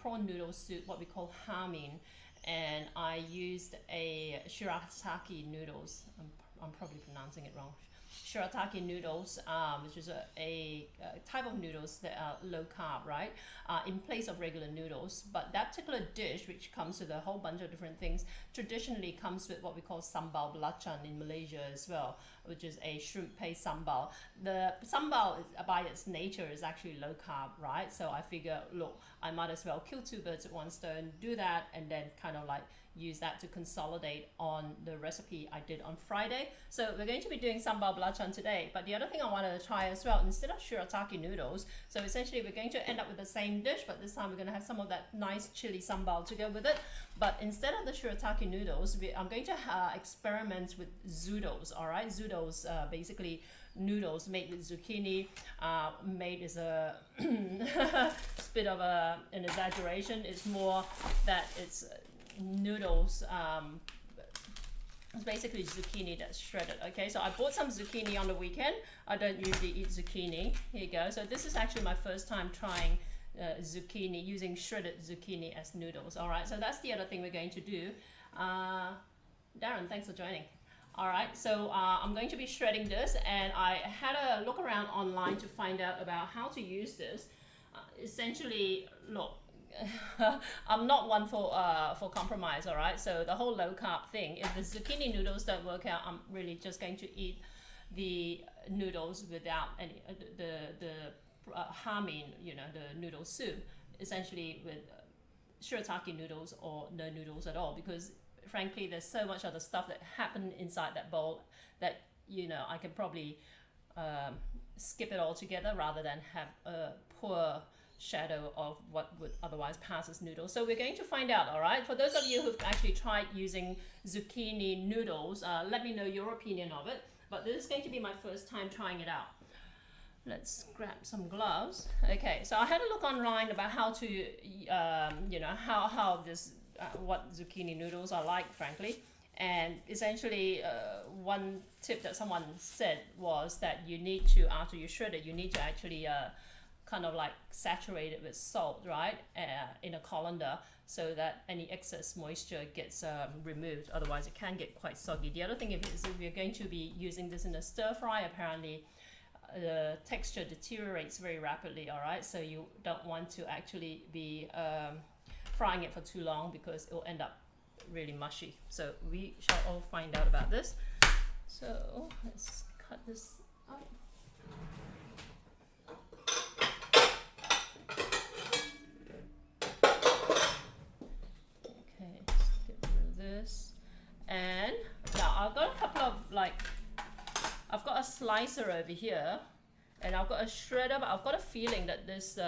prawn noodle soup, what we call hamin, and I used a shirataki noodles. I'm probably pronouncing it wrong. Shirataki noodles, which is a type of noodles that are low carb, right? In place of regular noodles. But that particular dish, which comes with a whole bunch of different things, traditionally comes with what we call sambal belacan in Malaysia as well, which is a shrimp paste sambal. The sambal, by its nature, is actually low carb, right? So I figure, look, I might as well kill two birds with one stone, do that, and then kind of like use that to consolidate on the recipe I did on Friday. So we're going to be doing sambal belacan today, but the other thing I wanted to try as well, instead of shirataki noodles, so essentially we're going to end up with the same dish, but this time we're going to have some of that nice chili sambal to go with it. But instead of the shirataki noodles, I'm going to experiment with zoodles, all right? Zoodles, basically noodles made with zucchini, made is a bit of an exaggeration. It's more that it's noodles, it's basically zucchini that's shredded. Okay, so I bought some zucchini on the weekend. I don't usually eat zucchini. Here you go. So this is actually my first time trying zucchini, using shredded zucchini as noodles. All right, so that's the other thing we're going to do. Darren, thanks for joining. All right, so I'm going to be shredding this, and I had a look around online to find out about how to use this. Essentially, look, I'm not one for compromise, all right? So the whole low carb thing, if the zucchini noodles don't work out, I'm really just going to eat the noodles without any the hamin, you know, the noodle soup, essentially with shirataki noodles or no noodles at all, because frankly there's so much other stuff that happened inside that bowl that, you know, I can probably skip it all together rather than have a poor shadow of what would otherwise pass as noodles. So we're going to find out, all right? For those of you who've actually tried using zucchini noodles, let me know your opinion of it. But this is going to be my first time trying it out. Let's grab some gloves. Okay, so I had a look online about how to, you know, how this, what zucchini noodles are like, frankly. And essentially, one tip that someone said was that you need to, after you shred it, you need to actually kind of like saturate it with salt, right, in a colander, so that any excess moisture gets removed. Otherwise it can get quite soggy. The other thing is if you're going to be using this in a stir fry, apparently the texture deteriorates very rapidly, all right? So you don't want to actually be frying it for too long, because it will end up really mushy. So we shall all find out about this. So let's cut this up. And now I've got a couple of, like, I've got a slicer over here, and I've got a shredder, but I've got a feeling that this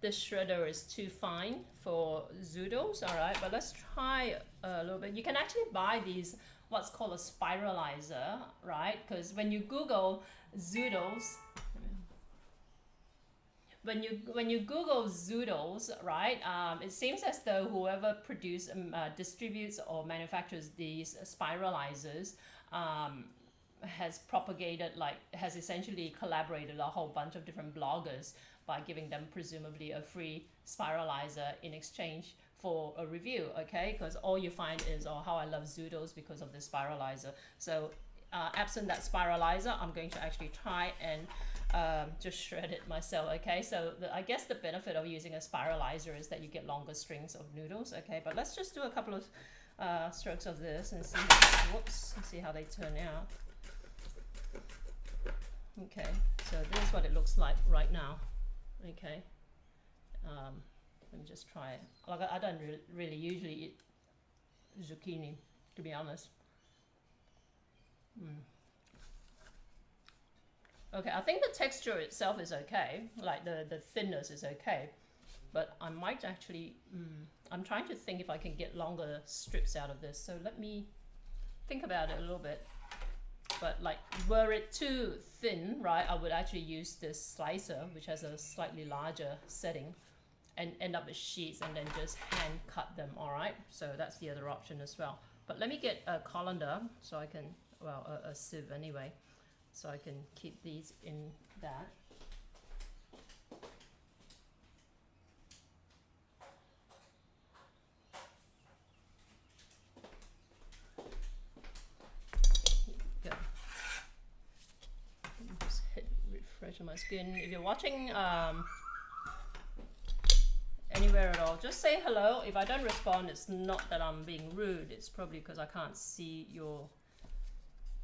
this shredder is too fine for zoodles, all right? But let's try a little bit. You can actually buy these, what's called a spiralizer, right? Because when you Google zoodles, when you Google zoodles, right, it seems as though whoever distributes or manufactures these spiralizers has propagated, like, has essentially collaborated a whole bunch of different bloggers by giving them presumably a free spiralizer in exchange for a review, okay? Because all you find is, oh, how I love zoodles because of this spiralizer. So absent that spiralizer, I'm going to actually try and just shred it myself, okay? So I guess the benefit of using a spiralizer is that you get longer strings of noodles, okay? But let's just do a couple of strokes of this and see, see how they turn out. Okay, so this is what it looks like right now, okay? Let me just try it. Like, I don't really usually eat zucchini, to be honest. Okay, I think the texture itself is okay, like the thinness is okay, but I might actually, I'm trying to think if I can get longer strips out of this, so let me think about it a little bit. But like, were it too thin, right, I would actually use this slicer, which has a slightly larger setting, and end up with sheets and then just hand cut them, all right? So that's the other option as well. But let me get a colander so I can, well, a sieve anyway, so I can keep these in that. scratching my skin. If you're watching anywhere at all, just say hello. If I don't respond, it's not that I'm being rude. It's probably because I can't see your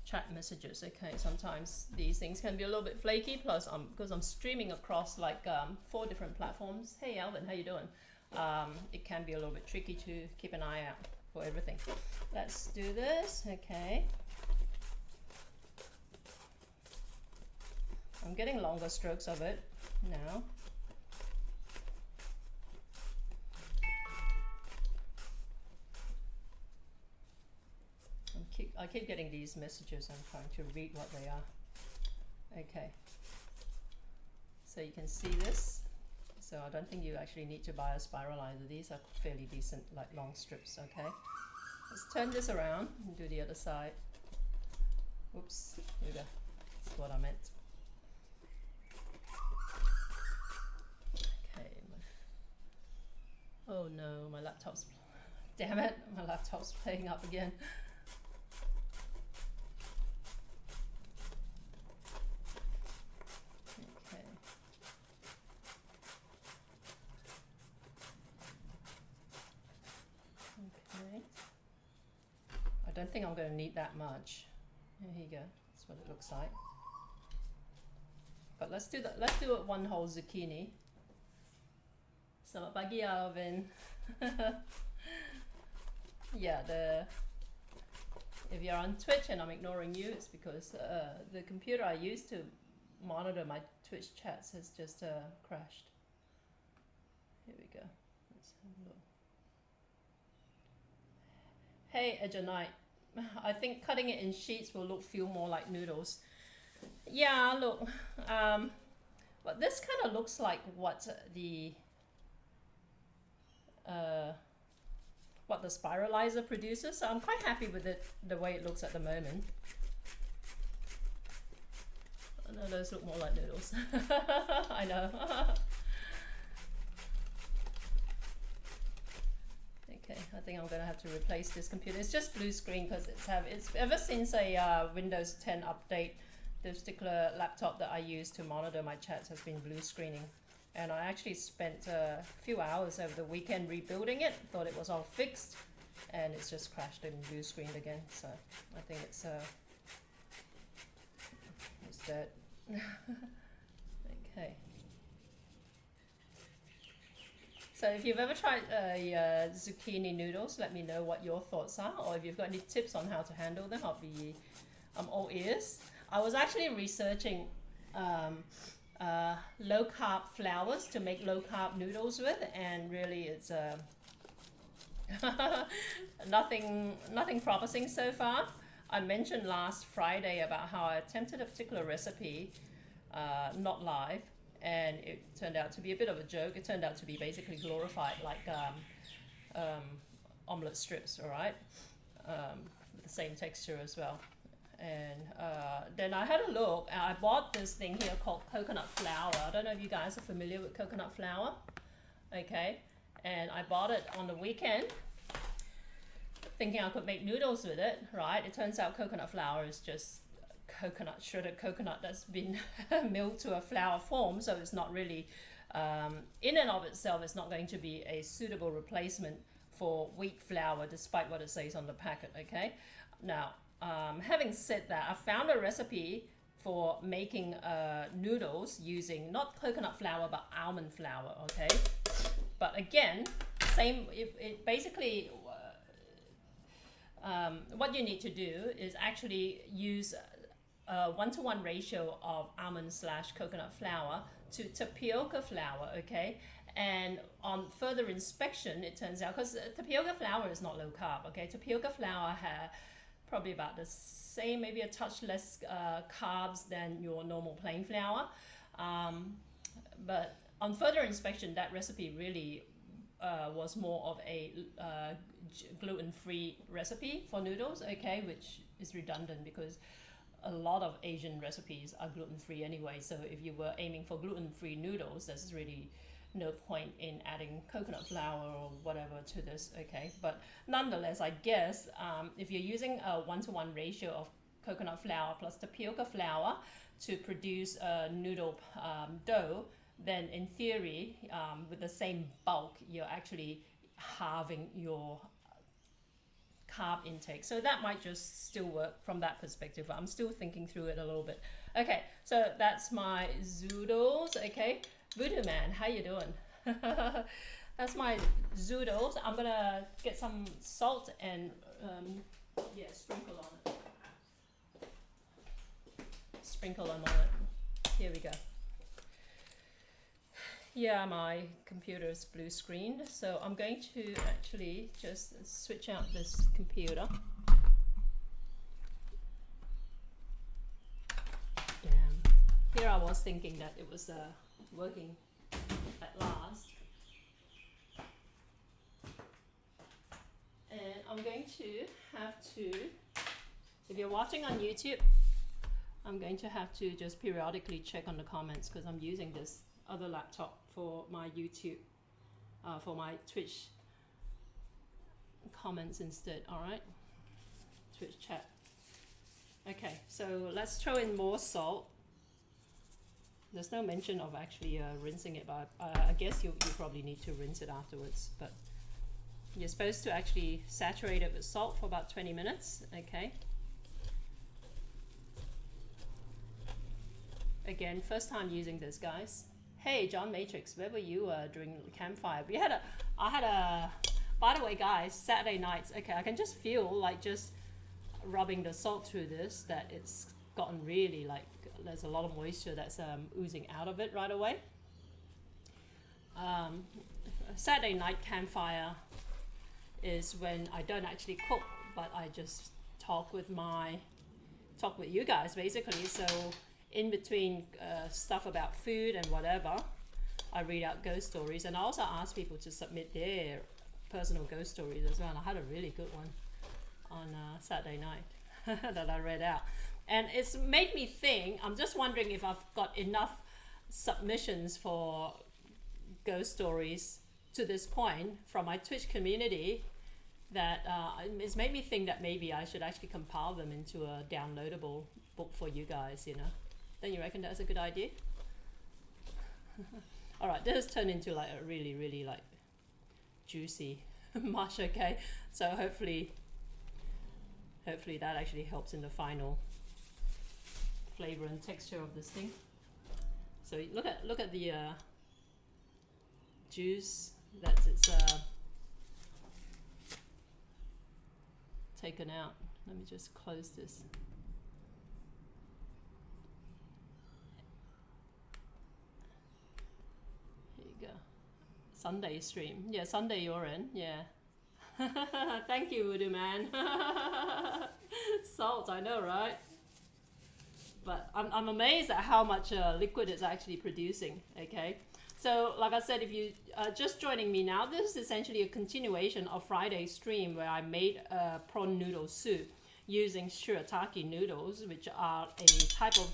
chat messages. Okay, sometimes these things can be a little bit flaky. Plus, because I'm streaming across like 4 different platforms. Hey, Alvin, how you doing? It can be a little bit tricky to keep an eye out for everything. Let's do this. Okay. I'm getting longer strokes of it now. I keep getting these messages. I'm trying to read what they are. Okay. So you can see this. So I don't think you actually need to buy a spiralizer. These are fairly decent, like long strips. Okay. Let's turn this around and do the other side. Oops. Here we go. That's what I meant. Okay. Oh no, my laptop's. Damn it! My laptop's playing up again. I don't think I'm going to need that much. Here you go. That's what it looks like. But let's do that. Let's do it one whole zucchini. Selamat pagi, Alvin. Yeah, if you're on Twitch and I'm ignoring you, it's because the computer I use to monitor my Twitch chats has just crashed. Here we go. Let's have a look. Hey, Ejanite. I think cutting it in sheets will feel more like noodles. Yeah, look. But this kind of looks like what the spiralizer produces. So I'm quite happy with it, the way it looks at the moment. I know those look more like noodles. I know. Okay, I think I'm going to have to replace this computer. It's just blue screen because it's ever since a Windows 10 update, this particular laptop that I use to monitor my chats has been blue screening. And I actually spent a few hours over the weekend rebuilding it, thought it was all fixed, and it's just crashed and blue screened again. So I think it's dead. Okay. So if you've ever tried zucchini noodles, let me know what your thoughts are, or if you've got any tips on how to handle them, I'm all ears. I was actually researching low-carb flours to make low-carb noodles with, and really it's nothing promising so far. I mentioned last Friday about how I attempted a particular recipe, not live, and it turned out to be a bit of a joke. It turned out to be basically glorified like omelette strips, all right, with the same texture as well. And then I had a look, and I bought this thing here called coconut flour. I don't know if you guys are familiar with coconut flour, okay? And I bought it on the weekend, thinking I could make noodles with it, right? It turns out coconut flour is just shredded coconut that's been milled to a flour form, so it's not really, in and of itself, it's not going to be a suitable replacement for wheat flour, despite what it says on the packet, okay? Now, having said that, I found a recipe for making noodles using not coconut flour, but almond flour, okay? But again, it basically, what you need to do is actually use a 1-to-1 ratio of almond/coconut flour to tapioca flour, okay? And on further inspection, it turns out, because tapioca flour is not low carb, okay? Tapioca flour has probably about the same, maybe a touch less carbs than your normal plain flour. But on further inspection, that recipe really was more of a gluten-free recipe for noodles, okay, which is redundant because a lot of Asian recipes are gluten-free anyway. So if you were aiming for gluten-free noodles, there's really no point in adding coconut flour or whatever to this, okay? But nonetheless, I guess if you're using a 1-to-1 ratio of coconut flour plus tapioca flour to produce a noodle dough, then in theory, with the same bulk, you're actually halving your carb intake. So that might just still work from that perspective. I'm still thinking through it a little bit. Okay, so that's my zoodles. Okay, Voodoo Man, how you doing? That's my zoodles. I'm gonna get some salt and sprinkle on it. Sprinkle them on it. Here we go. Yeah, my computer's blue screen, so I'm going to actually just switch out this computer. Damn. Here I was thinking that it was working at last. And I'm going to have to, if you're watching on YouTube, I'm going to have to just periodically check on the comments because I'm using this other laptop for my YouTube, for my Twitch comments instead. All right, Twitch chat. Okay, so let's throw in more salt. There's no mention of actually rinsing it, but I guess you probably need to rinse it afterwards. But you're supposed to actually saturate it with salt for about 20 minutes. Okay. Again, first time using this, guys. Hey, John Matrix, where were you during the campfire? I had a, by the way, guys, Saturday nights, okay, I can just feel like just rubbing the salt through this, that it's gotten really like, there's a lot of moisture that's oozing out of it right away. Saturday night campfire is when I don't actually cook, but I just talk with you guys, basically. So in between stuff about food and whatever, I read out ghost stories, and I also ask people to submit their personal ghost stories as well. And I had a really good one on Saturday night that I read out, and it's made me think. I'm just wondering if I've got enough submissions for ghost stories to this point from my Twitch community that it's made me think that maybe I should actually compile them into a downloadable book for you guys, you know. Don't you reckon that's a good idea? All right, this has turned into like a really, really like juicy mush, okay? So hopefully that actually helps in the final flavor and texture of this thing. So look at the juice that it's taken out. Let me just close this. Sunday stream. Yeah, Sunday you're in. Yeah. Thank you, Voodoo Man. Salt, I know, right? But I'm amazed at how much liquid it's actually producing, okay? So, like I said, if you are just joining me now, this is essentially a continuation of Friday's stream where I made a prawn noodle soup using shirataki noodles, which are a type of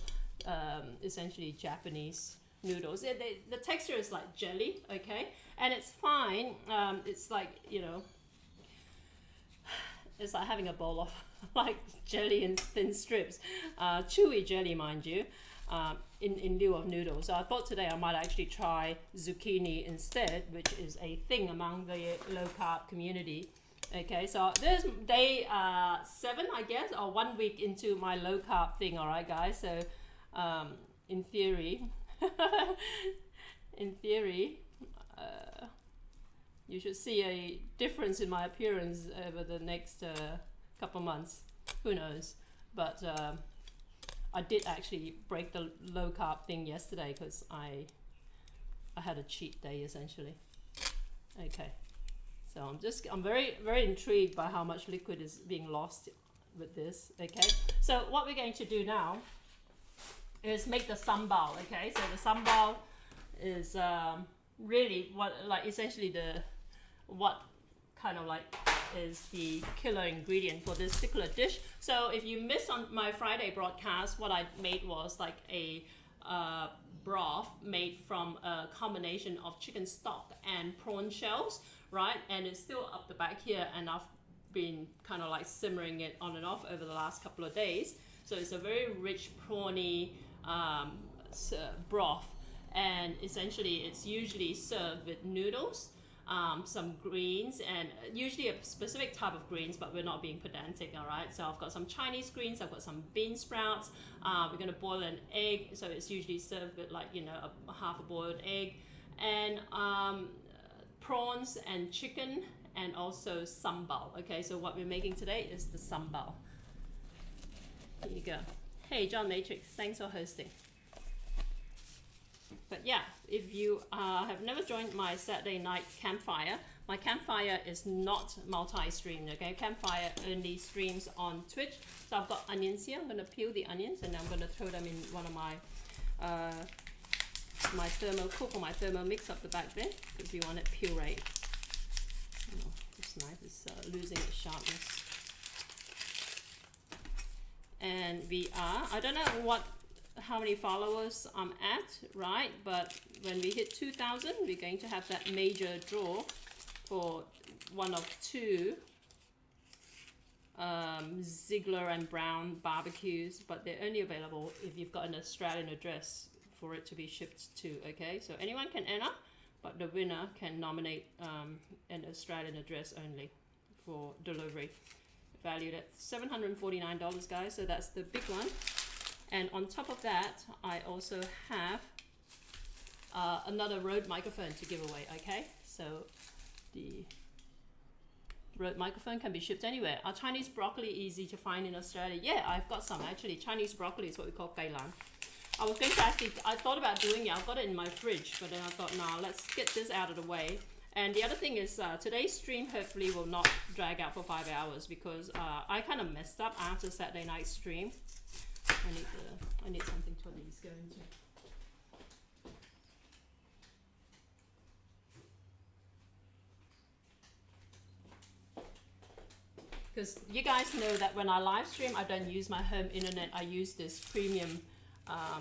essentially Japanese noodles. The texture is like jelly, okay? And it's fine. It's like, you know, it's like having a bowl of like jelly in thin strips. Chewy jelly, mind you, in lieu of noodles. So I thought today I might actually try zucchini instead, which is a thing among the low-carb community. Okay, so this is day 7, I guess, or 1 week into my low-carb thing, all right, guys? So in theory, you should see a difference in my appearance over the next couple months. Who knows? But I did actually break the low carb thing yesterday because I had a cheat day essentially. Okay, so I'm very intrigued by how much liquid is being lost with this. Okay, so what we're going to do now is make the sambal. Okay, so the sambal is really essentially what kind of like is the killer ingredient for this particular dish. So if you missed on my Friday broadcast, what I made was like a broth made from a combination of chicken stock and prawn shells, right? And it's still up the back here, and I've been kind of like simmering it on and off over the last couple of days. So it's a very rich prawny broth, and essentially it's usually served with noodles, some greens, and usually a specific type of greens, but we're not being pedantic, all right? So I've got some Chinese greens, I've got some bean sprouts, we're gonna boil an egg, so it's usually served with, like, you know, a half a boiled egg, and prawns and chicken, and also sambal. Okay, so what we're making today is the sambal. Here you go. Hey, John Matrix, thanks for hosting. But yeah, if you have never joined my Saturday night campfire, my campfire is not multi-streamed, okay? Campfire only streams on Twitch. So I've got onions here. I'm going to peel the onions, and I'm going to throw them in one of my my thermo cook or my thermo mix up the back there, because we want it pureed. Oh, this knife is losing its sharpness. And we are, I don't know how many followers I'm at, right? But when we hit 2,000, we're going to have that major draw for one of two Ziegler and Brown barbecues, but they're only available if you've got an Australian address for it to be shipped to, okay? So anyone can enter, but the winner can nominate an Australian address only for delivery. Valued at $749, guys, so that's the big one. And on top of that, I also have another Rode microphone to give away, okay? So the Rode microphone can be shipped anywhere. Are Chinese broccoli easy to find in Australia? Yeah, I've got some actually. Chinese broccoli is what we call kailan. I was going to actually, I thought about doing it. I've got it in my fridge, but then I thought, nah, let's get this out of the way. And the other thing is, today's stream hopefully will not drag out for 5 hours, because I kind of messed up after Saturday night stream. I need something to at least go into. Because you guys know that when I live stream, I don't use my home internet. I use this premium,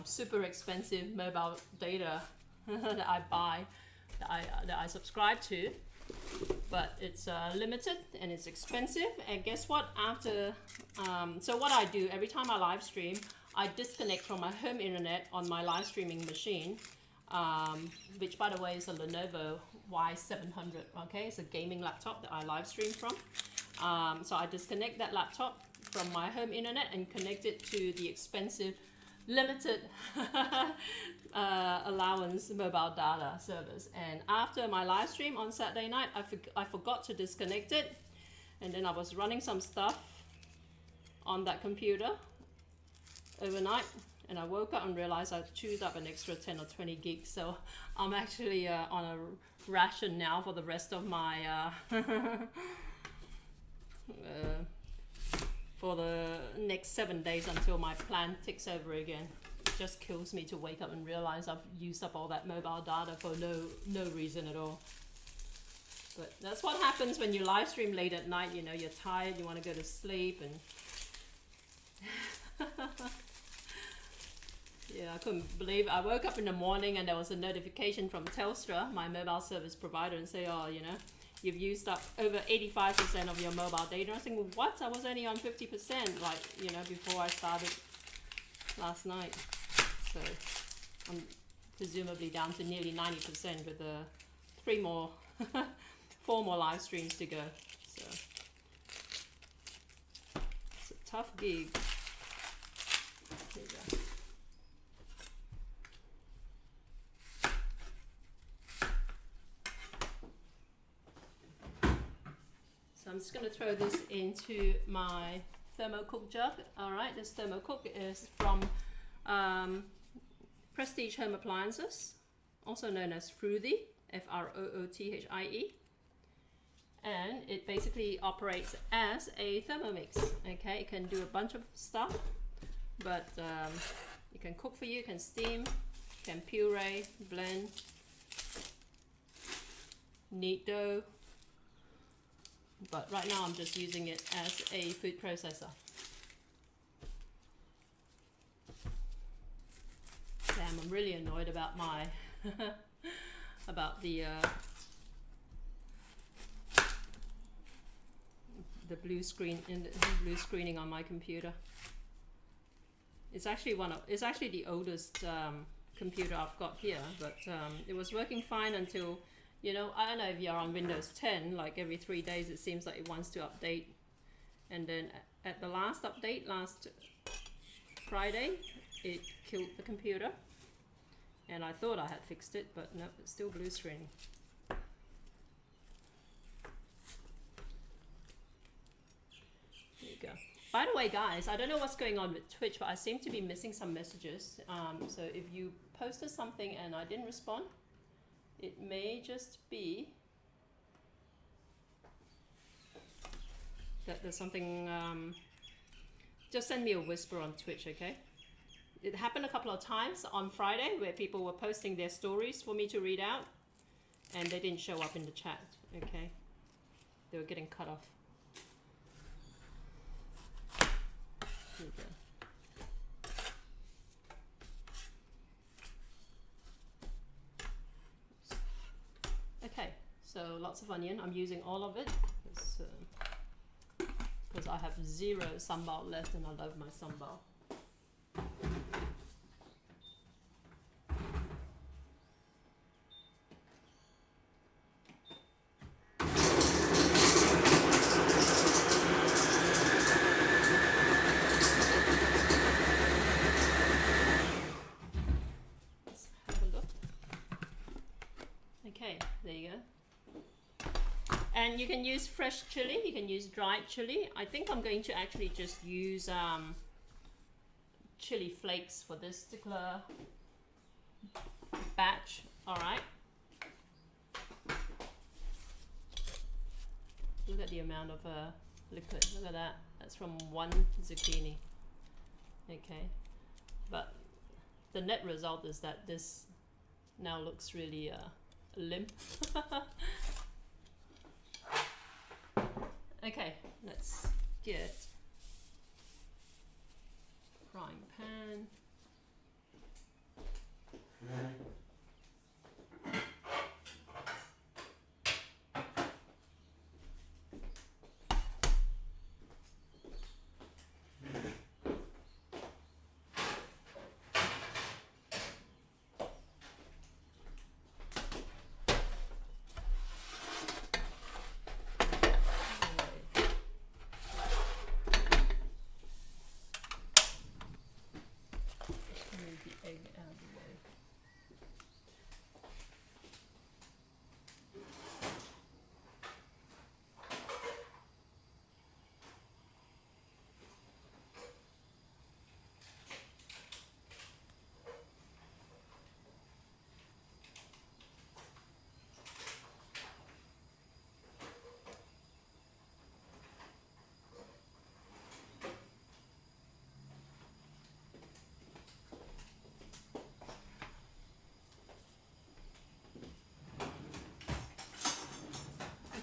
super expensive mobile data that I buy, that I subscribe to. But it's limited and it's expensive. And guess what? After, so what I do every time I live stream, I disconnect from my home internet on my live streaming machine, which by the way is a Lenovo Y700. Okay, it's a gaming laptop that I live stream from. So I disconnect that laptop from my home internet and connect it to the expensive, limited allowance mobile data service. And after my live stream on Saturday night, I forgot to disconnect it, and then I was running some stuff on that computer overnight, and I woke up and realized I chewed up an extra 10 or 20 gigs. So I'm actually on a ration now for the rest of my for the next 7 days until my plan takes over again. It just kills me to wake up and realize I've used up all that mobile data for no reason at all. But that's what happens when you live stream late at night. You know, you're tired, you want to go to sleep, and yeah, I couldn't believe it. I woke up in the morning and there was a notification from Telstra, my mobile service provider, and say, oh, you know, you've used up over 85% of your mobile data. I was thinking, what? I was only on 50%, like, you know, before I started last night. So I'm presumably down to nearly 90% with the 4 more live streams to go. So it's a tough gig. There you go. So I'm just going to throw this into my thermocook jug. All right, this thermocook is from Prestige Home Appliances, also known as Froothie, F-R-O-O-T-H-I-E. And it basically operates as a Thermomix. Okay, it can do a bunch of stuff, but it can cook for you, it can steam, can puree, blend, knead dough. But right now I'm just using it as a food processor. Damn, I'm really annoyed about my about the blue screen in the blue screening on my computer. It's actually the oldest computer I've got here, but it was working fine until, I don't know if you're on Windows 10, like every 3 days it seems like it wants to update. And then at the last update, last Friday, it killed the computer. And I thought I had fixed it, but no, it's still blue screen. There you go. By the way, guys, I don't know what's going on with Twitch, but I seem to be missing some messages. So if you posted something and I didn't respond, it may just be that there's something. Just send me a whisper on Twitch, okay? It happened a couple of times on Friday where people were posting their stories for me to read out and they didn't show up in the chat, okay? They were getting cut off. Here we go. Okay, so lots of onion. I'm using all of it because I have 0 sambal left and I love my sambal. There you go. And you can use fresh chili, you can use dried chili. I think I'm going to actually just use chili flakes for this particular batch. All right. Look at the amount of liquid. Look at that. That's from 1 zucchini. Okay. But the net result is that this now looks really limp. Okay, let's get frying pan.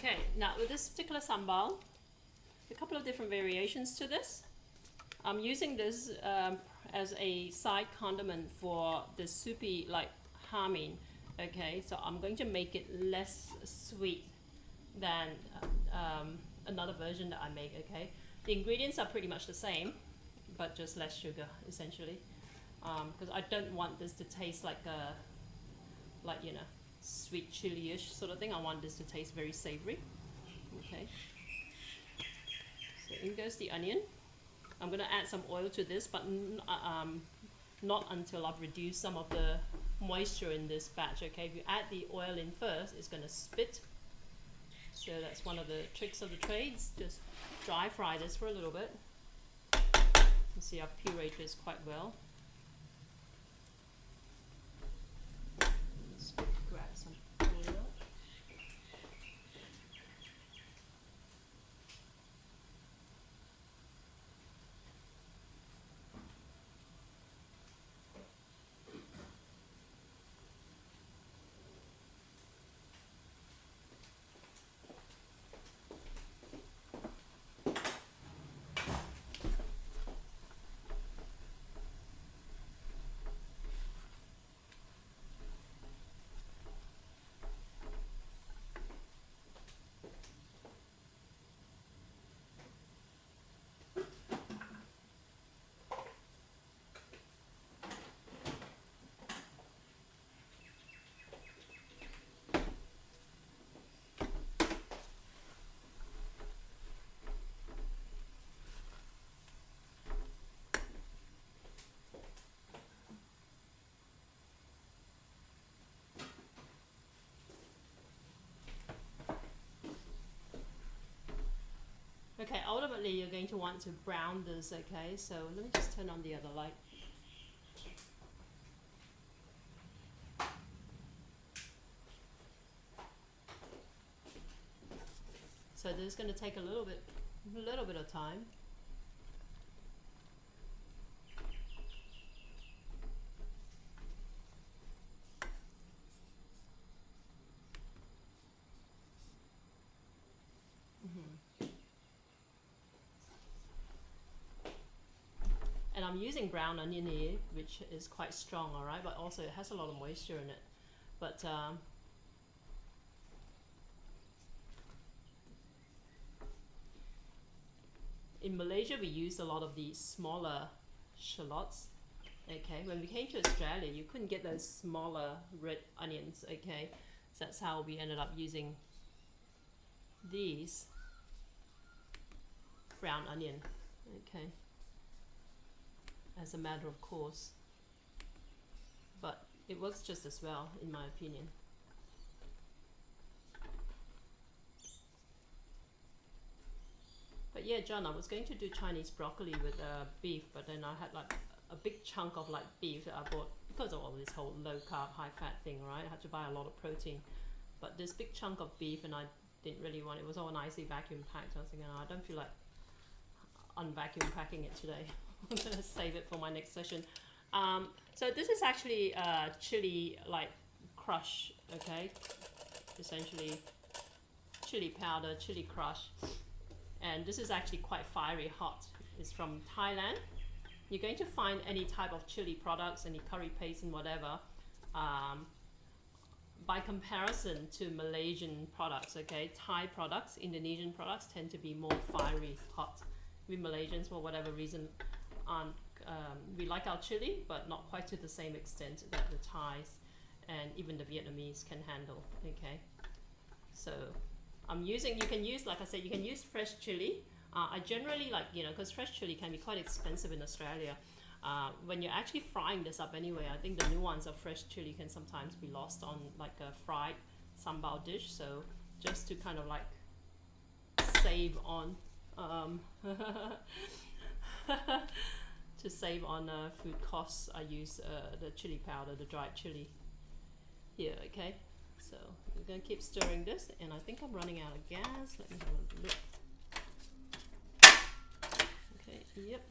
Okay, now with this particular sambal, a couple of different variations to this. I'm using this as a side condiment for the soupy like hameen. Okay, so I'm going to make it less sweet than another version that I make. Okay, the ingredients are pretty much the same, but just less sugar essentially, because I don't want this to taste like a sweet chili-ish sort of thing. I want this to taste very savory. Okay, so in goes the onion. I'm going to add some oil to this, but not until I've reduced some of the moisture in this batch. Okay, if you add the oil in first, it's going to spit. So that's one of the tricks of the trades. Just dry fry this for a little bit. You see I've pureed this quite well. Grab some oil. likely you're going to want to brown this, okay? So let me just turn on the other light. So this is going to take a little bit of time. And I'm using brown onion here, which is quite strong, all right, but also it has a lot of moisture in it. But in Malaysia, we use a lot of these smaller shallots. Okay, when we came to Australia, you couldn't get those smaller red onions. Okay, so that's how we ended up using these brown onion. Okay, as a matter of course, but it works just as well in my opinion. But yeah, John, I was going to do Chinese broccoli with beef, but then I had like a big chunk of like beef that I bought because of all this whole low carb, high fat thing, right? I had to buy a lot of protein, but this big chunk of beef, and I didn't really want it. It was all nicely vacuum packed. I was thinking, oh, I don't feel like unvacuum packing it today. I'm gonna save it for my next session. So this is actually chili like crush, okay? Essentially chili powder, chili crush. And this is actually quite fiery hot. It's from Thailand. You're going to find any type of chili products, any curry paste and whatever, by comparison to Malaysian products, okay? Thai products, Indonesian products tend to be more fiery hot. We Malaysians, for whatever reason, aren't, we like our chili, but not quite to the same extent that the Thais and even the Vietnamese can handle, okay? So I'm using, you can use, like I said, you can use fresh chili. I generally like, you know, because fresh chili can be quite expensive in Australia. When you're actually frying this up anyway, I think the nuance of fresh chili can sometimes be lost on like a fried sambal dish. So just to kind of like save on, to save on food costs, I use the chili powder, the dried chili here, okay? So we're going to keep stirring this, and I think I'm running out of gas. Let me have a look. Okay, yep.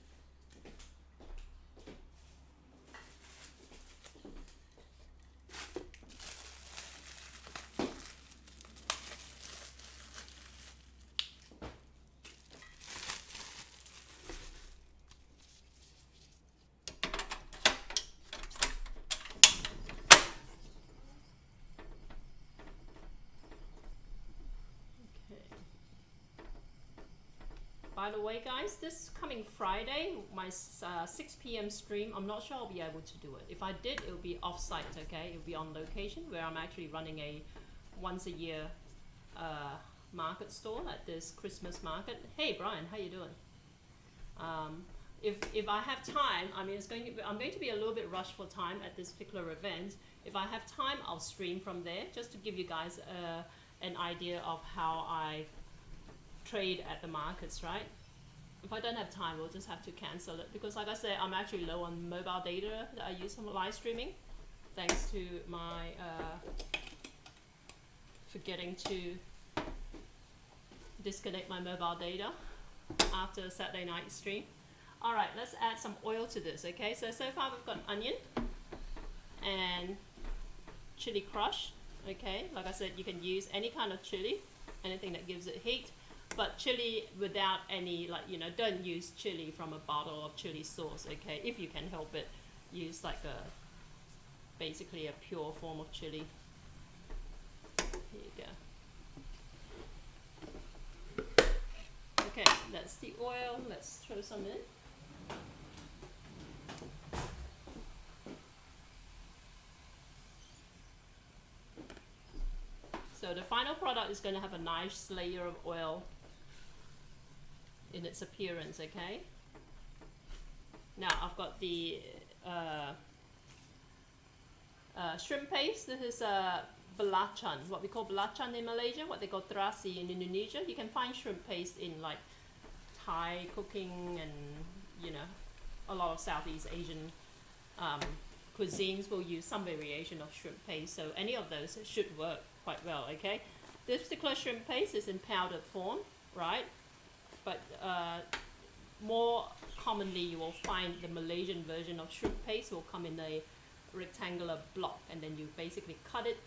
By the way, guys, this coming Friday, my 6 p.m. stream, I'm not sure I'll be able to do it. If I did, it would be off-site, okay? It would be on location, where I'm actually running a once-a-year market stall at this Christmas market. Hey, Brian, how you doing? If I have time, I mean, I'm going to be a little bit rushed for time at this particular event. If I have time, I'll stream from there, just to give you guys an idea of how I trade at the markets, right? If I don't have time, we'll just have to cancel it, because like I said, I'm actually low on mobile data that I use for live streaming, thanks to my forgetting to disconnect my mobile data after a Saturday night stream. All right, let's add some oil to this, okay? So far we've got onion and chili crush, okay? Like I said, you can use any kind of chili, anything that gives it heat. But chili without any, like, you know, don't use chili from a bottle of chili sauce, okay? If you can help it, use like basically a pure form of chili. Here you go. Okay, that's the oil. Let's throw some in. So the final product is going to have a nice layer of oil in its appearance, okay? Now I've got the shrimp paste. This is belacan, what we call belacan in Malaysia, what they call terasi in Indonesia. You can find shrimp paste in like Thai cooking and, you know, a lot of Southeast Asian cuisines will use some variation of shrimp paste. So any of those should work quite well, okay? This particular shrimp paste is in powdered form, right? But more commonly you will find the Malaysian version of shrimp paste will come in a rectangular block, and then you basically cut it,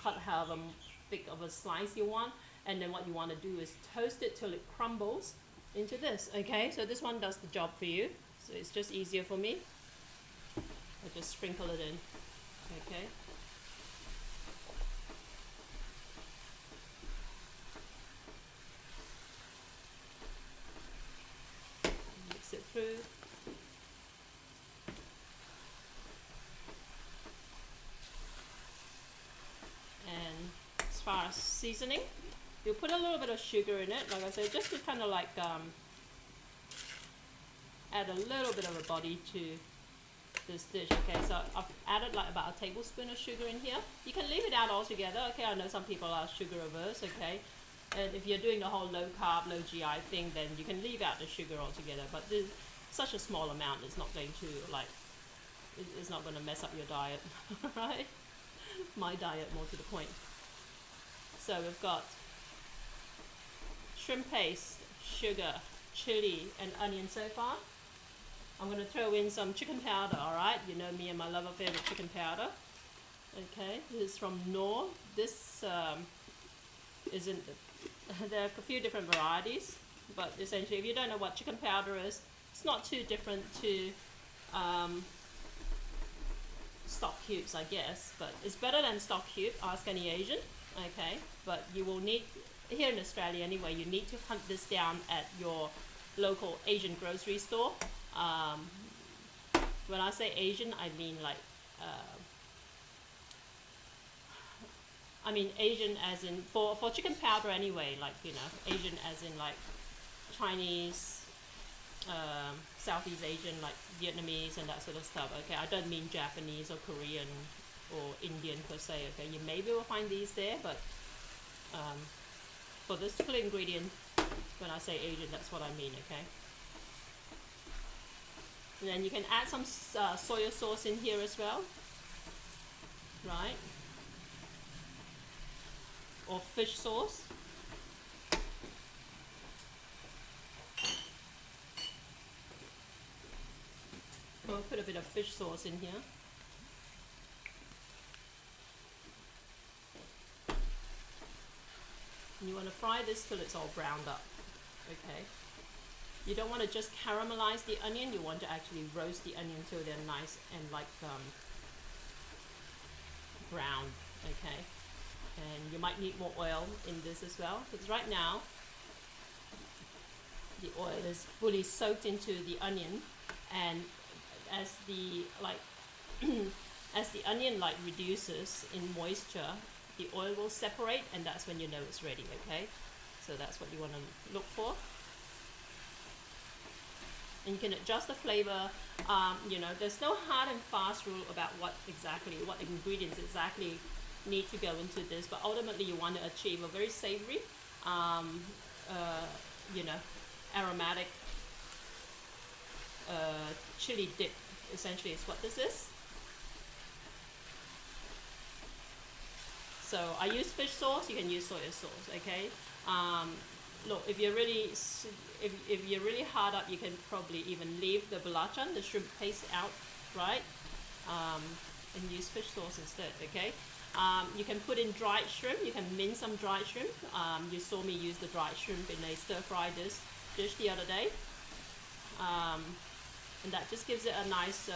cut however thick of a slice you want, and then what you want to do is toast it till it crumbles into this, okay? So this one does the job for you, so it's just easier for me. I just sprinkle it in, okay? Mix it through. And as far as seasoning, you put a little bit of sugar in it, like I said, just to kind of like add a little bit of a body to this dish. Okay, so I've added like about a tablespoon of sugar in here. You can leave it out altogether. Okay, I know some people are sugar averse. Okay, and if you're doing the whole low carb, low GI thing, then you can leave out the sugar altogether. But this, such a small amount, it's not going to like, it's not going to mess up your diet, right? My diet, more to the point. So we've got shrimp paste, sugar, chili, and onion so far. I'm going to throw in some chicken powder, alright? You know me and my love affair with chicken powder. Okay, this is from Knorr. This isn't, there are a few different varieties, but essentially if you don't know what chicken powder is, it's not too different to stock cubes, I guess, but it's better than stock cube, ask any Asian, okay? But you will need, here in Australia anyway, you need to hunt this down at your local Asian grocery store. When I say Asian, I mean like, I mean Asian as in, for chicken powder anyway, like, you know, Asian as in like Chinese, Southeast Asian, like Vietnamese and that sort of stuff, okay? I don't mean Japanese or Korean or Indian per se, okay? You maybe will find these there, but for this particular ingredient, when I say Asian, that's what I mean, okay? And then you can add some soy sauce in here as well, right? Or fish sauce. We'll put a bit of fish sauce in here. And you want to fry this till it's all browned up, okay? You don't want to just caramelize the onion, you want to actually roast the onion till they're nice and like brown, okay? And you might need more oil in this as well, because right now the oil is fully soaked into the onion, and as the like as the onion like reduces in moisture, the oil will separate, and that's when you know it's ready, okay? So that's what you want to look for. And you can adjust the flavor. You know, there's no hard and fast rule about what ingredients exactly need to go into this, but ultimately you want to achieve a very savory, you know, aromatic chili dip, essentially is what this is. So I use fish sauce, you can use soy sauce, okay? Look, if you're really hard up, you can probably even leave the belacan, the shrimp paste out, right? And use fish sauce instead, okay? You can put in dried shrimp, you can mince some dried shrimp. You saw me use the dried shrimp in a stir-fry dish the other day. And that just gives it a nice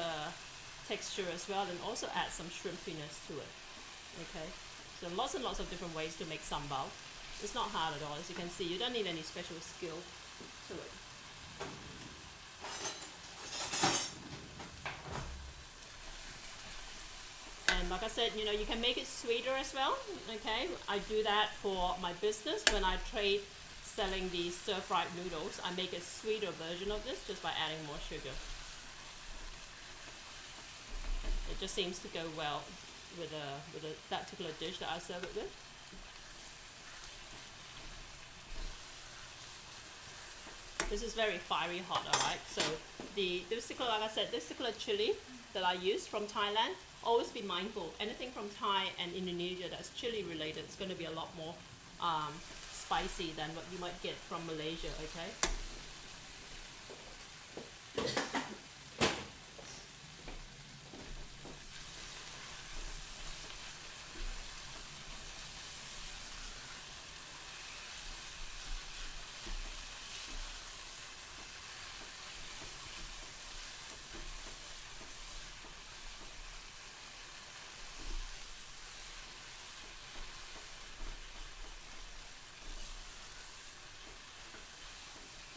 texture as well, and also add some shrimpiness to it, okay? So lots and lots of different ways to make sambal. It's not hard at all, as you can see. You don't need any special skill to it. And like I said, you know, you can make it sweeter as well, okay? I do that for my business. When I trade selling these stir-fried noodles, I make a sweeter version of this just by adding more sugar. It just seems to go well with that particular dish that I serve it with. This is very fiery hot, alright? So this particular, like I said, this particular chili that I use from Thailand, always be mindful. Anything from Thai and Indonesia that's chili related, it's going to be a lot more spicy than what you might get from Malaysia, okay?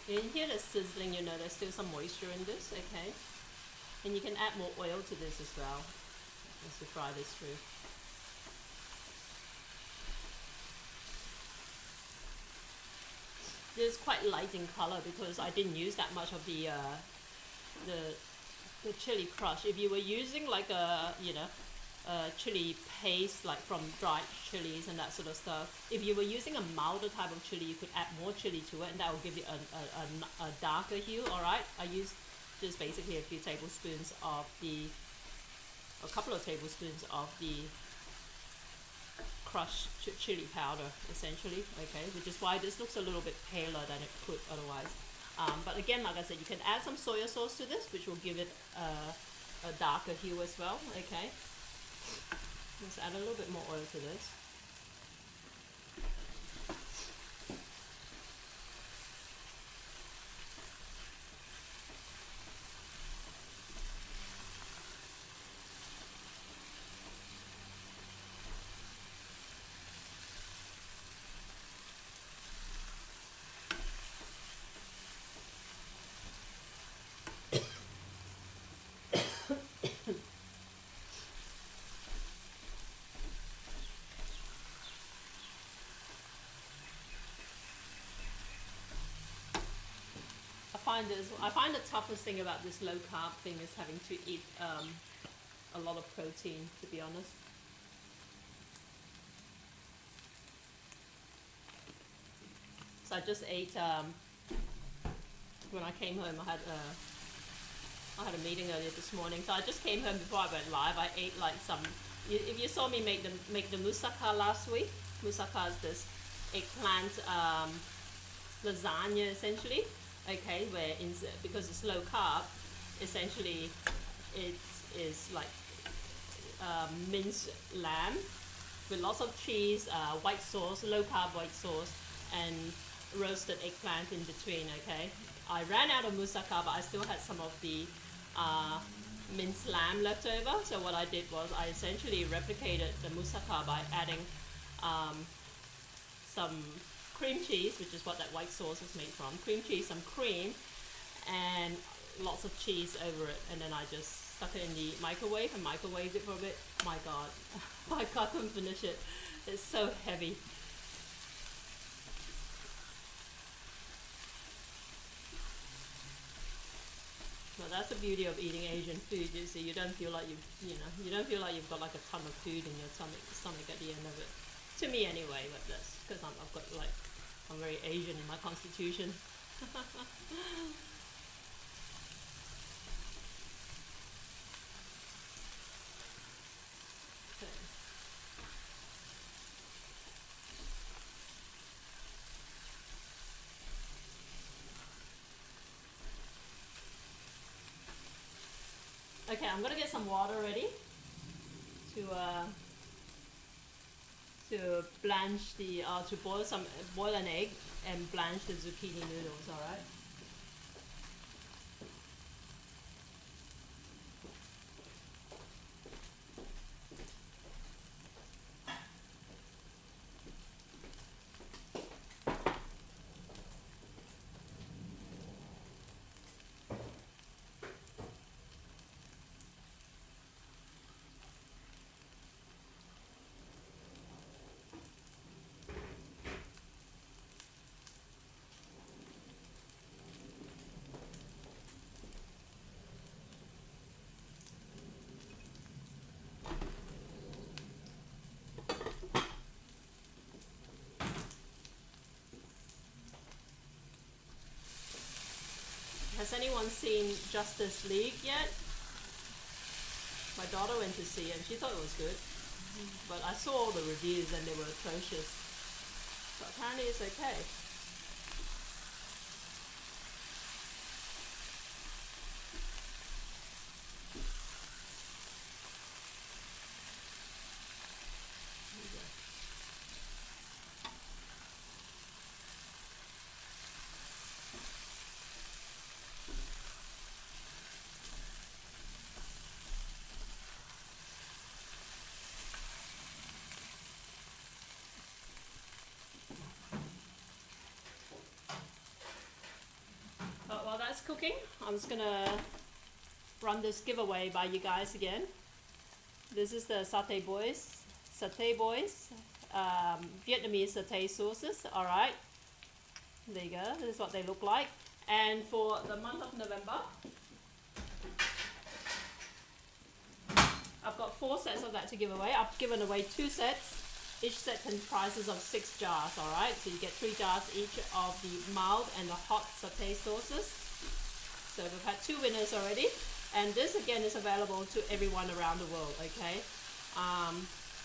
You can hear the sizzling, you know, there's still some moisture in this, okay? And you can add more oil to this as well, as you fry this through. This is quite light in color because I didn't use that much of the chili crush. If you were using like a, you know, chili paste like from dried chilies and that sort of stuff, if you were using a milder type of chili, you could add more chili to it and that will give you a darker hue. Alright, I used just basically a few tablespoons of a couple of tablespoons of the crushed chili powder essentially, okay, which is why this looks a little bit paler than it could otherwise. But again, like I said, you can add some soy sauce to this, which will give it a darker hue as well, okay. Let's add a little bit more oil to this. I find the toughest thing about this low carb thing is having to eat a lot of protein, to be honest. So I just ate when I came home. I had a meeting earlier this morning, so I just came home before I went live. I ate like some. If you saw me make the moussaka last week, moussaka is this eggplant lasagna essentially. Okay, where because it's low carb, essentially it is like minced lamb with lots of cheese, white sauce, low carb white sauce, and roasted eggplant in between. Okay, I ran out of moussaka, but I still had some of the minced lamb left over. So what I did was I essentially replicated the moussaka by adding some cream cheese, which is what that white sauce is made from. Cream cheese, some cream, and lots of cheese over it. And then I just stuck it in the microwave and microwaved it for a bit. My God, I couldn't finish it. It's so heavy. Well, that's the beauty of eating Asian food. You see, you don't feel like you don't feel like you've got like a ton of food in your stomach at the end of it. To me, anyway. But that's because I've got like I'm very Asian in my constitution. Okay, I'm gonna get some water ready to blanch the to boil an egg and blanch the zucchini noodles. All right. Has anyone seen Justice League yet? My daughter went to see it and she thought it was good. But I saw all the reviews and they were atrocious. But apparently it's okay. But while that's cooking, I'm just gonna run this giveaway by you guys again. This is the Satay Boys, Vietnamese satay sauces. All right, there you go. This is what they look like. And for the month of November, I've got 4 sets of that to give away. I've given away 2 sets. Each set comprises of 6 jars, all right? So you get 3 jars each of the mild and the hot satay sauces. So we've had 2 winners already. And this again is available to everyone around the world, okay?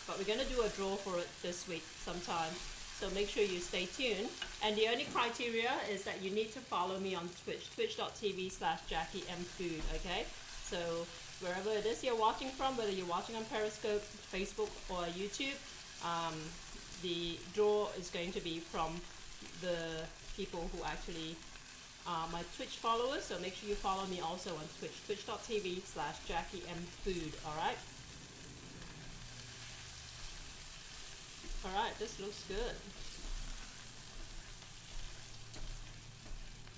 But we're gonna do a draw for it this week sometime. So make sure you stay tuned. And the only criteria is that you need to follow me on Twitch, twitch.tv/JackieMFood, okay? So wherever it is you're watching from, whether you're watching on Periscope, Facebook, or YouTube, the draw is going to be from the people who actually are my Twitch followers. So make sure you follow me also on Twitch, twitch.tv/JackieMFood, alright? Alright, this looks good.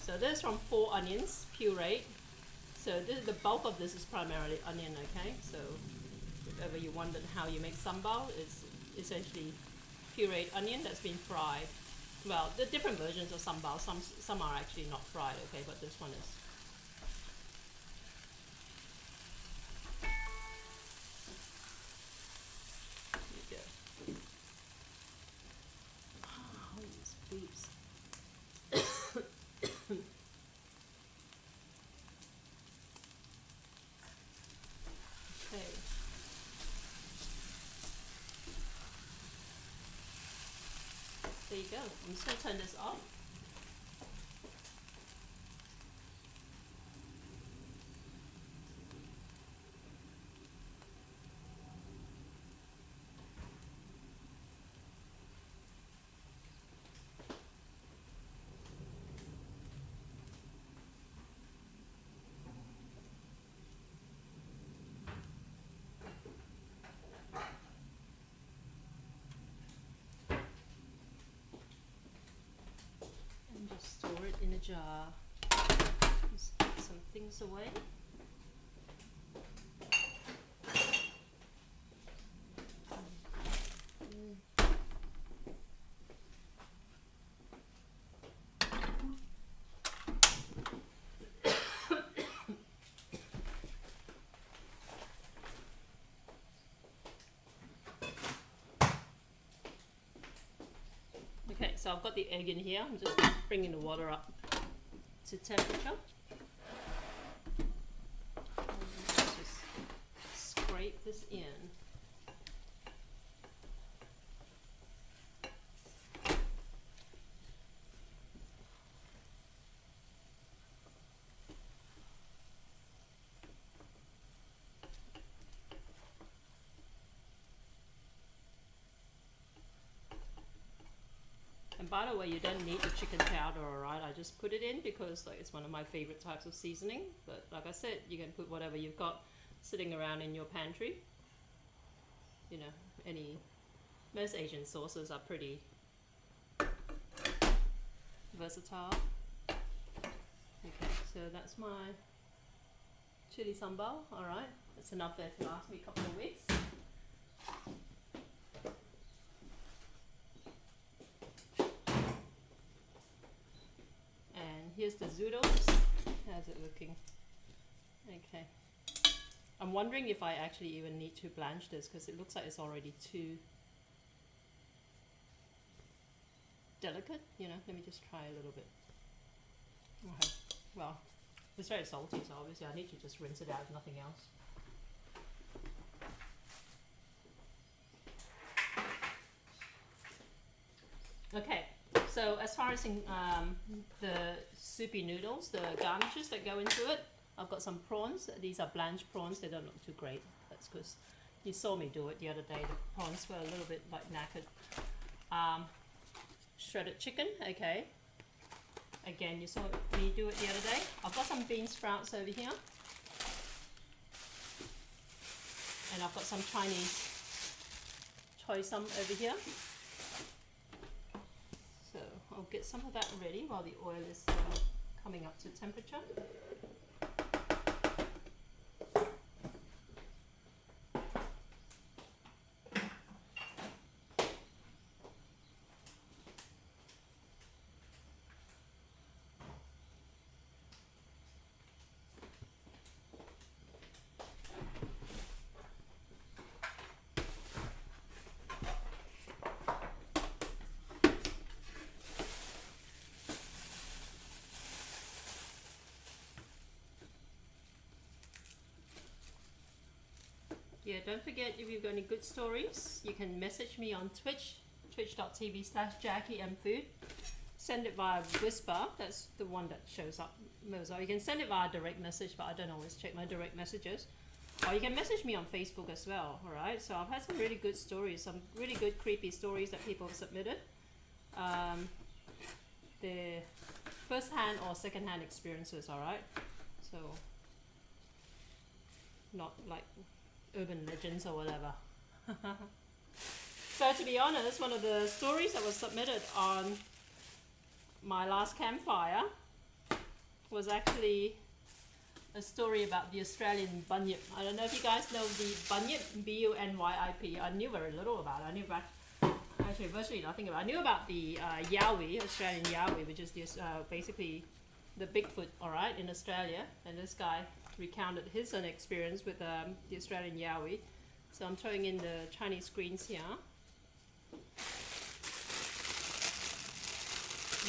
So this is from 4 onions, pureed. So the bulk of this is primarily onion, okay? So if ever you wondered how you make sambal, it's essentially pureed onion that's been fried. Well, the different versions of sambal, some are actually not fried, okay, but this one is. There you go. Oh, these boobs. Okay. There you go. I'm just going to turn this off. Just store it in a jar. Just put some things away. Okay, so I've got the egg in here. I'm just bringing the water up to temperature. And just scrape this in. And by the way, you don't need the chicken powder, alright? I just put it in because like, it's one of my favorite types of seasoning. But like I said, you can put whatever you've got sitting around in your pantry. You know, most Asian sauces are pretty versatile. Okay, so that's my chili sambal, alright? That's enough there to last me a couple of weeks. Here's the zoodles. How's it looking? Okay. I'm wondering if I actually even need to blanch this because it looks like it's already too delicate. You know, let me just try a little bit. Okay. Well, It's very salty, so obviously I need to just rinse it out, if nothing else. Okay, so as far as the soupy noodles, the garnishes that go into it, I've got some prawns. These are blanched prawns. They don't look too great. That's because you saw me do it the other day. The prawns were a little bit like knackered. Shredded chicken, okay. Again, you saw me do it the other day. I've got some bean sprouts over here. And I've got some Chinese choy sum over here. So I'll get some of that ready while the oil is coming up to temperature. Yeah, don't forget, if you've got any good stories, you can message me on Twitch, twitch.tv/JackieMFood. Send it via Whisper, that's the one that shows up most. Or you can send it via direct message, but I don't always check my direct messages. Or you can message me on Facebook as well, alright? So I've had some really good stories, some really good creepy stories that people have submitted. They're first-hand or second-hand experiences, alright? So, not like urban legends or whatever. So to be honest, one of the stories that was submitted on my last campfire was actually a story about the Australian bunyip. I don't know if you guys know the bunyip, B-U-N-Y-I-P. I knew very little about it. I knew about, actually virtually nothing about it. I knew about the yowie, Australian yowie, which is this, basically the Bigfoot, alright, in Australia. And this guy recounted his own experience with the Australian yowie. So I'm throwing in the Chinese greens here.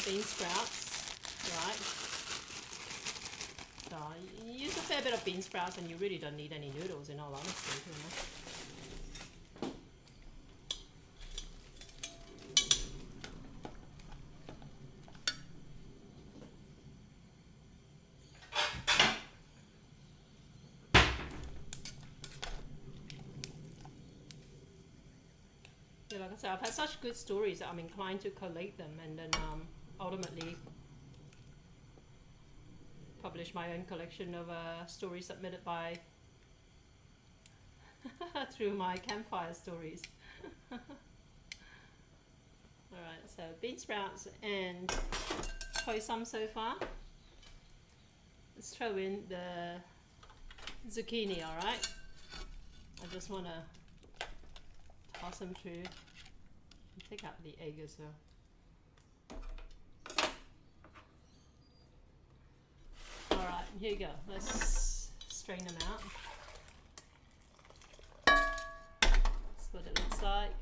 Bean sprouts, right? So you use a fair bit of bean sprouts and you really don't need any noodles, in all honesty, you know. Like I said, I've had such good stories that I'm inclined to collate them and then ultimately publish my own collection of stories submitted by through my campfire stories. Alright, so bean sprouts and choy sum so far. Let's throw in the zucchini, alright? I just want to toss them through. Take out the egg as well. Alright, here you go. Let's strain them out. That's what it looks like.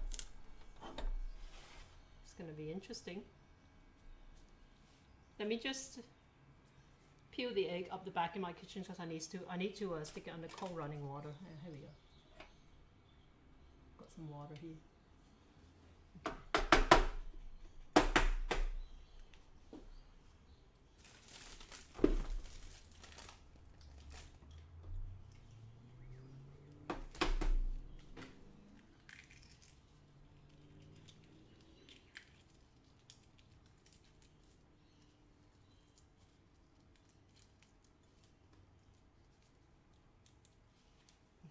It's going to be interesting. Let me just peel the egg up the back in my kitchen because I need to stick it under cold running water. Here we go. Got some water here.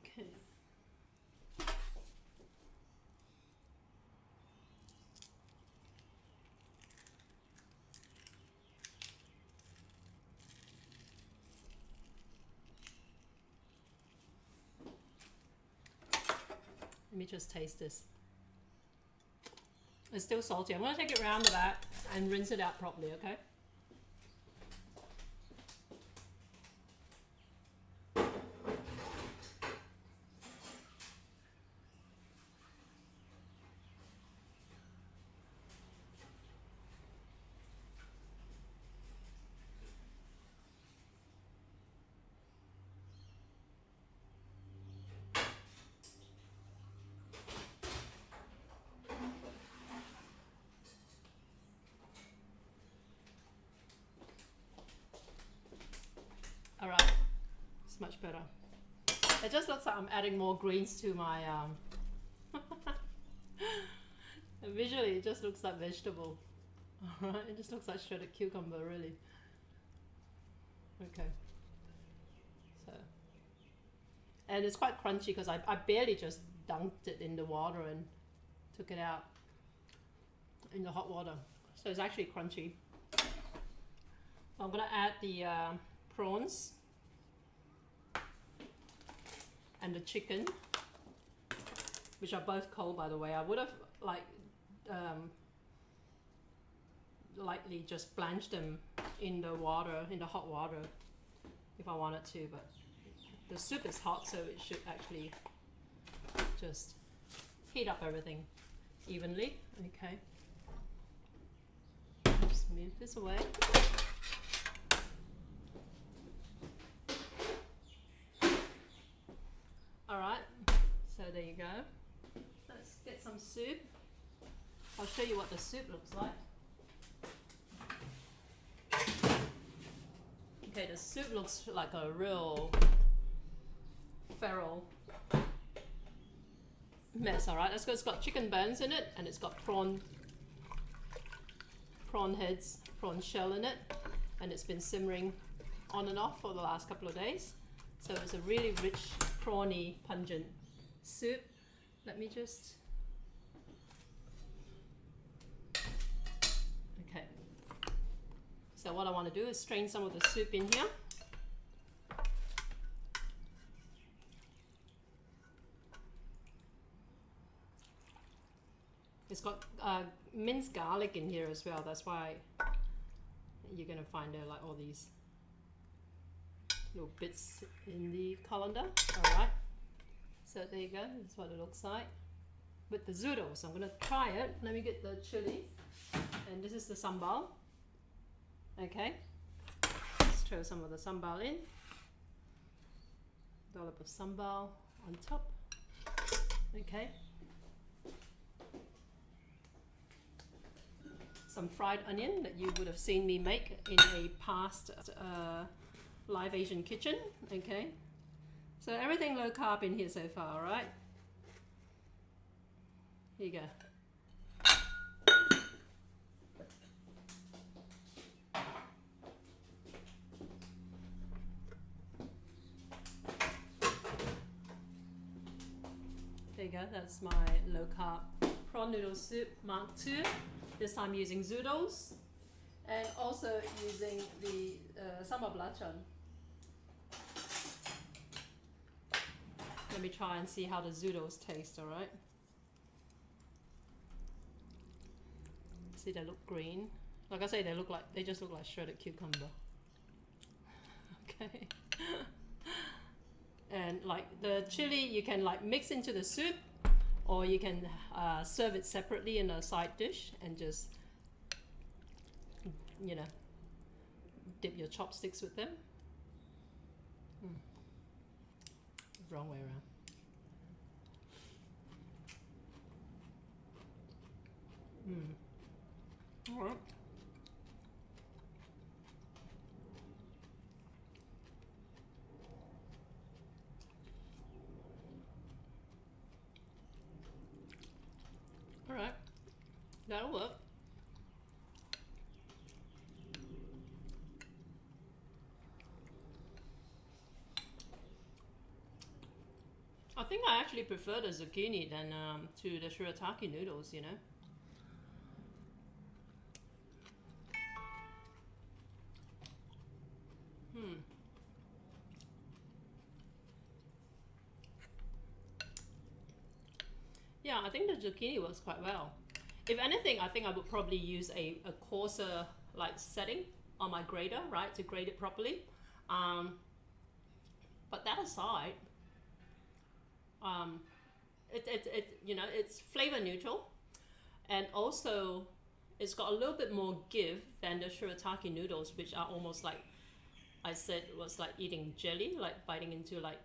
Okay. Let me just taste this. It's still salty. I'm going to take it around the back and rinse it out properly, okay? much better. It just looks like I'm adding more greens to my visually it just looks like vegetable. Alright, it just looks like shredded cucumber, really. Okay. So, and it's quite crunchy because I barely just dunked it in the water and took it out in the hot water. So it's actually crunchy. I'm gonna add the prawns and the chicken, which are both cold, by the way. I would have lightly just blanched them in the water, in the hot water, if I wanted to, but the soup is hot, so it should actually just heat up everything evenly. Okay. Just move this away. Alright, so there you go. Let's get some soup. I'll show you what the soup looks like. Okay, the soup looks like a real feral mess. Alright, let's go. It's got chicken bones in it, and it's got prawn heads, prawn shell in it, and it's been simmering on and off for the last couple of days. So it's a really rich, prawny, pungent soup. Let me just... Okay. So what I want to do is strain some of the soup in here. It's got minced garlic in here as well. That's why you're going to find there like all these little bits in the colander. Alright, so there you go, that's what it looks like with the zoodles. I'm going to try it. Let me get the chili, and this is the sambal. Okay, let's throw some of the sambal in, dollop of sambal on top. Okay, some fried onion that you would have seen me make in a past live Asian kitchen. Okay, so everything low carb in here so far. All right, here you go. There you go, that's my low carb prawn noodle soup Mark II. This time using zoodles and also using the sambal belacan. Let me try and see how the zoodles taste, alright? See, they look green. Like I say, they just look like shredded cucumber. Okay. And like the chili, you can like mix into the soup, or you can serve it separately in a side dish and just, you know, dip your chopsticks with them. Wrong way around. All right. All right, that'll work. I think I actually prefer the zucchini than to the shirataki noodles, you know. Yeah, I think the zucchini works quite well. If anything, I think I would probably use a coarser like setting on my grater, right, to grate it properly. But that aside, it you know, it's flavor neutral, and also it's got a little bit more give than the shirataki noodles, which are almost like I said, was like eating jelly, like biting into like,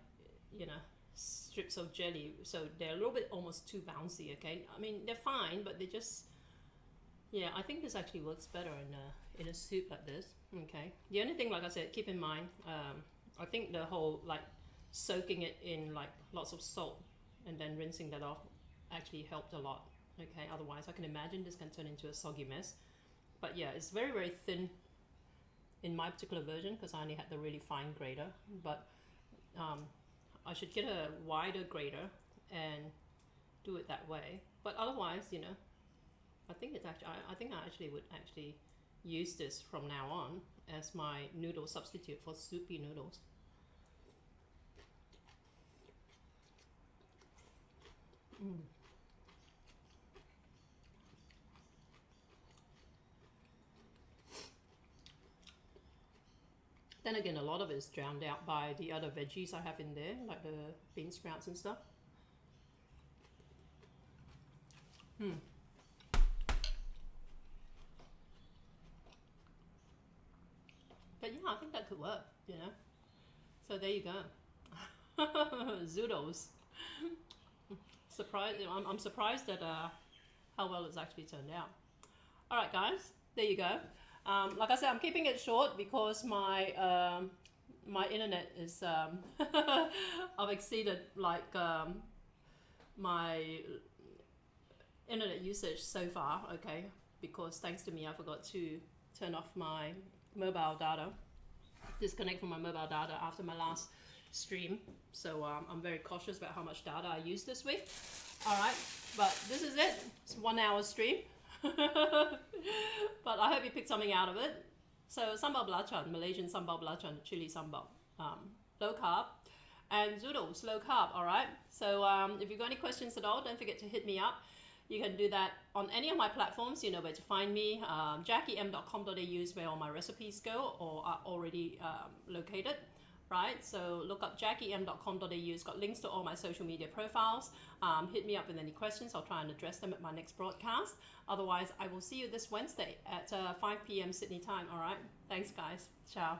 you know, strips of jelly. So they're a little bit almost too bouncy. Okay, I mean they're fine, but they just, yeah, I think this actually works better in a soup like this. Okay, the only thing, like I said, keep in mind, I think the whole like soaking it in like lots of salt and then rinsing that off actually helped a lot. Okay, otherwise I can imagine this can turn into a soggy mess. But yeah, it's very, very thin in my particular version because I only had the really fine grater. But I should get a wider grater and do it that way. But otherwise, you know, I think it's actually, I think I actually would actually use this from now on as my noodle substitute for soupy noodles. Then again, a lot of it is drowned out by the other veggies I have in there, like the bean sprouts and stuff. But yeah, I think that could work, you know. So there you go. Zoodles. Surprised, I'm surprised at how well it's actually turned out. All right, guys, there you go. Like I said, I'm keeping it short because my internet is I've exceeded like my internet usage so far. Okay, because thanks to me, I forgot to turn off my mobile data, disconnect from my mobile data after my last stream. So I'm very cautious about how much data I use this week. All right, but this is it. It's a 1 hour stream. But I hope you picked something out of it. So sambal belacan, Malaysian sambal belacan, chili sambal, low carb, and zoodles, low carb. All right. So if you've got any questions at all, don't forget to hit me up. You can do that on any of my platforms. You know where to find me. JackieM.com.au is where all my recipes go or are already located. Right, so look up JackieM.com.au. It's got links to all my social media profiles. Hit me up with any questions. I'll try and address them at my next broadcast. Otherwise, I will see you this Wednesday at 5 p.m. Sydney time. All right, thanks guys. Ciao.